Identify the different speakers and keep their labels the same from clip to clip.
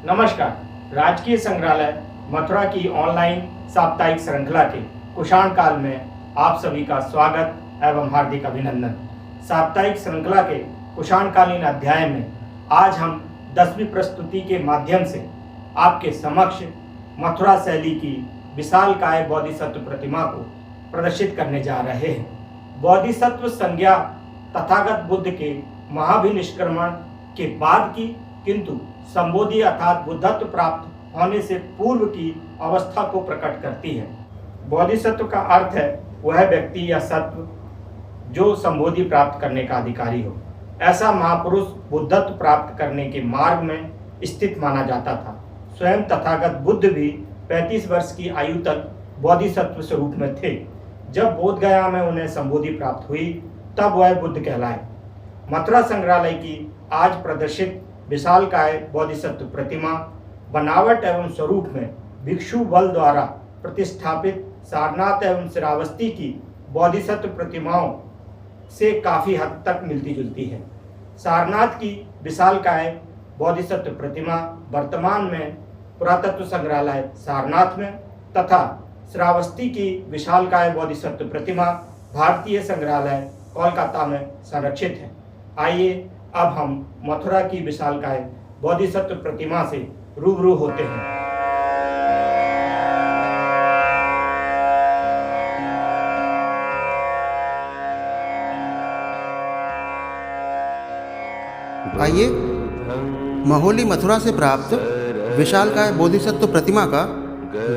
Speaker 1: नमस्कार। राजकीय संग्रहालय मथुरा की ऑनलाइन साप्ताहिक श्रृंखला के कुषाण काल में आप सभी का स्वागत एवं हार्दिक अभिनंदन। साप्ताहिक श्रृंखला के कुषाणकालीन अध्याय में आज हम 10वीं प्रस्तुति के माध्यम से आपके समक्ष मथुरा शैली की विशालकाय बोधिसत्व प्रतिमा को प्रदर्शित करने जा रहे हैं। बोधिसत्व संज्ञा तथागत बुद्ध के महाभिनिष्क्रमण के बाद की, किंतु संबोधि अर्थात बुद्धत्व प्राप्त होने से पूर्व की अवस्था को प्रकट करती है। बोधिसत्व का अर्थ है वह व्यक्ति या सत्व जो संबोधि प्राप्त करने का अधिकारी हो। ऐसा महापुरुष बुद्धत्व प्राप्त करने के मार्ग में स्थित माना जाता था। स्वयं तथागत बुद्ध भी 35 वर्ष की आयु तक बोधिसत्व स्वरूप में थे। जब बोध गया में उन्हें संबोधि प्राप्त हुई तब वह बुद्ध कहलाए। मथुरा संग्रहालय की आज प्रदर्शित विशालकाय बोधिसत्व प्रतिमा बनावट एवं स्वरूप में भिक्षु बल द्वारा प्रतिष्ठापित सारनाथ एवं श्रावस्ती की बोधिसत्व प्रतिमाओं से काफ़ी हद तक मिलती जुलती है। सारनाथ की विशालकाय बोधिसत्व प्रतिमा वर्तमान में पुरातत्व संग्रहालय सारनाथ में तथा श्रावस्ती की विशालकाय बोधिसत्व प्रतिमा भारतीय संग्रहालय कोलकाता में संरक्षित है। आइए अब हम मथुरा की विशालकाय बोधिसत्व प्रतिमा से रूबरू होते हैं।
Speaker 2: आइए महोली मथुरा से प्राप्त विशालकाय बोधिसत्व प्रतिमा का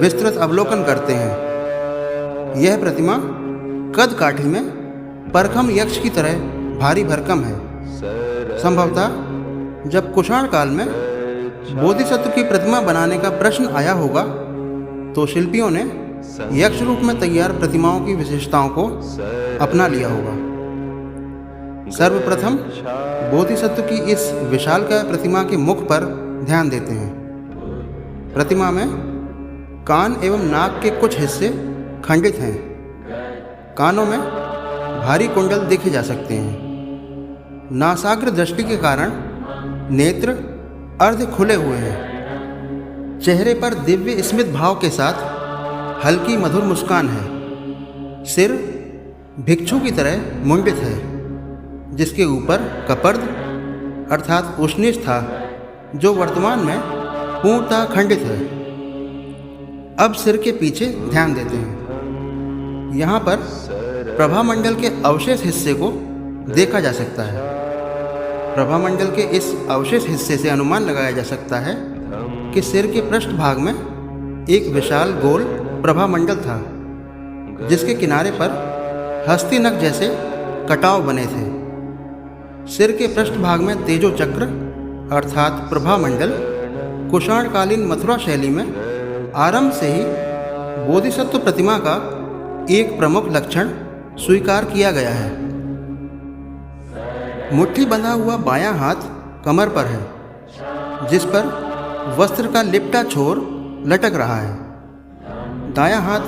Speaker 2: विस्तृत अवलोकन करते हैं। यह प्रतिमा कद काठी में परखम यक्ष की तरह भारी भरकम है। संभवतः जब कुषाण काल में बोधिसत्व की प्रतिमा बनाने का प्रश्न आया होगा तो शिल्पियों ने यक्ष रूप में तैयार प्रतिमाओं की विशेषताओं को अपना लिया होगा। सर्वप्रथम बोधिसत्व की इस विशालकाय प्रतिमा के मुख पर ध्यान देते हैं। प्रतिमा में कान एवं नाक के कुछ हिस्से खंडित हैं। कानों में भारी कुंडल देखे जा सकते हैं। नासाग्र दृष्टि के कारण नेत्र अर्ध खुले हुए हैं। चेहरे पर दिव्य स्मित भाव के साथ हल्की मधुर मुस्कान है। सिर भिक्षु की तरह मुंडित है, जिसके ऊपर कपर्द अर्थात उष्णीष था, जो वर्तमान में पूर्णतः खंडित है। अब सिर के पीछे ध्यान देते हैं। यहाँ पर प्रभामंडल के अवशेष हिस्से को देखा जा सकता है। प्रभामंडल के इस अवशेष हिस्से से अनुमान लगाया जा सकता है कि सिर के पृष्ठभाग में एक विशाल गोल प्रभामंडल था, जिसके किनारे पर हस्तिनख जैसे कटाव बने थे। सिर के पृष्ठभाग में तेजो चक्र अर्थात प्रभामंडल कुषाणकालीन मथुरा शैली में आरंभ से ही बोधिसत्व प्रतिमा का एक प्रमुख लक्षण स्वीकार किया गया है। मुट्ठी बंधा हुआ बायां हाथ कमर पर है, जिस पर वस्त्र का लिपटा छोर लटक रहा है। दायां हाथ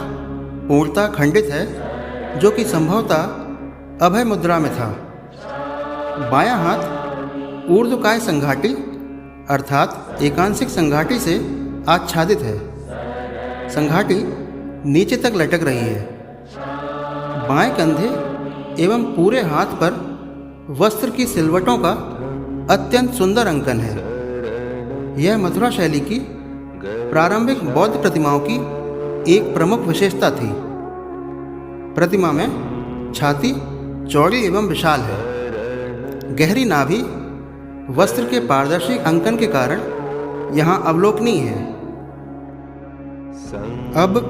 Speaker 2: पूर्णतः खंडित है, जो कि संभवतः अभय मुद्रा में था। बायां हाथ ऊर्ध्वकाय संघाटी अर्थात एकांशिक संघाटी से आच्छादित है। संघाटी नीचे तक लटक रही है। बाएं कंधे एवं पूरे हाथ पर वस्त्र की सिलवटों का अत्यंत सुंदर अंकन है। यह मथुरा शैली की प्रारंभिक बौद्ध प्रतिमाओं की एक प्रमुख विशेषता थी। प्रतिमा में छाती चौड़ी एवं विशाल है। गहरी नाभि वस्त्र के पारदर्शी अंकन के कारण यहाँ अवलोकनीय है। अब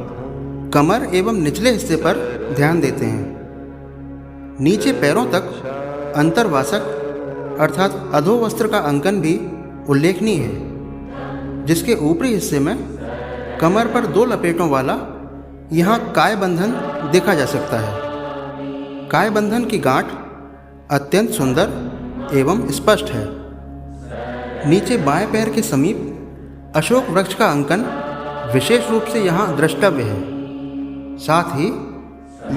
Speaker 2: कमर एवं निचले हिस्से पर ध्यान देते हैं। नीचे पैरों तक अंतर्वासक अर्थात अधोवस्त्र का अंकन भी उल्लेखनीय है, जिसके ऊपरी हिस्से में कमर पर 2 लपेटों वाला यहाँ काय बंधन देखा जा सकता है। काय बंधन की गांठ अत्यंत सुंदर एवं स्पष्ट है। नीचे बाएं पैर के समीप अशोक वृक्ष का अंकन विशेष रूप से यहाँ द्रष्टव्य है। साथ ही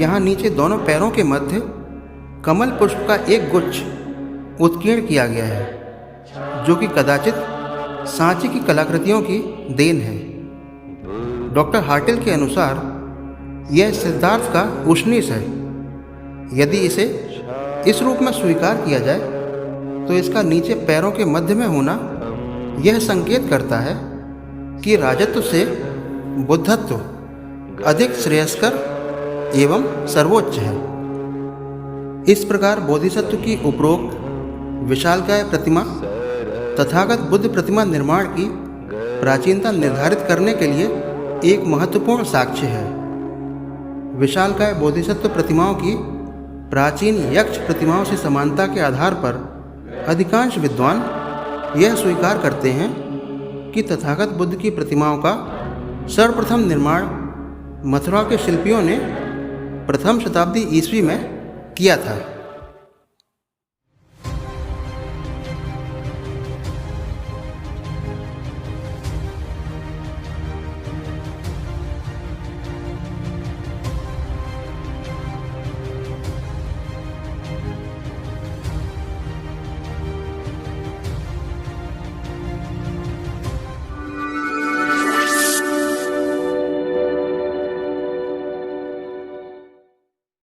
Speaker 2: यहाँ नीचे दोनों पैरों के मध्य कमल पुष्प का एक गुच्छ उत्कीर्ण किया गया है, जो कि कदाचित सांची की कलाकृतियों की देन है। डॉक्टर हार्टेल के अनुसार यह सिद्धार्थ का उष्णीष है। यदि इसे इस रूप में स्वीकार किया जाए तो इसका नीचे पैरों के मध्य में होना यह संकेत करता है कि राजत्व से बुद्धत्व अधिक श्रेयस्कर एवं सर्वोच्च है। इस प्रकार बोधिसत्व की उपरोक्त विशालकाय प्रतिमा तथागत बुद्ध प्रतिमा निर्माण की प्राचीनता निर्धारित करने के लिए एक महत्वपूर्ण साक्ष्य है। विशालकाय बोधिसत्व प्रतिमाओं की प्राचीन यक्ष प्रतिमाओं से समानता के आधार पर अधिकांश विद्वान यह स्वीकार करते हैं कि तथागत बुद्ध की प्रतिमाओं का सर्वप्रथम निर्माण मथुरा के शिल्पियों ने प्रथम शताब्दी ईस्वी में किया था।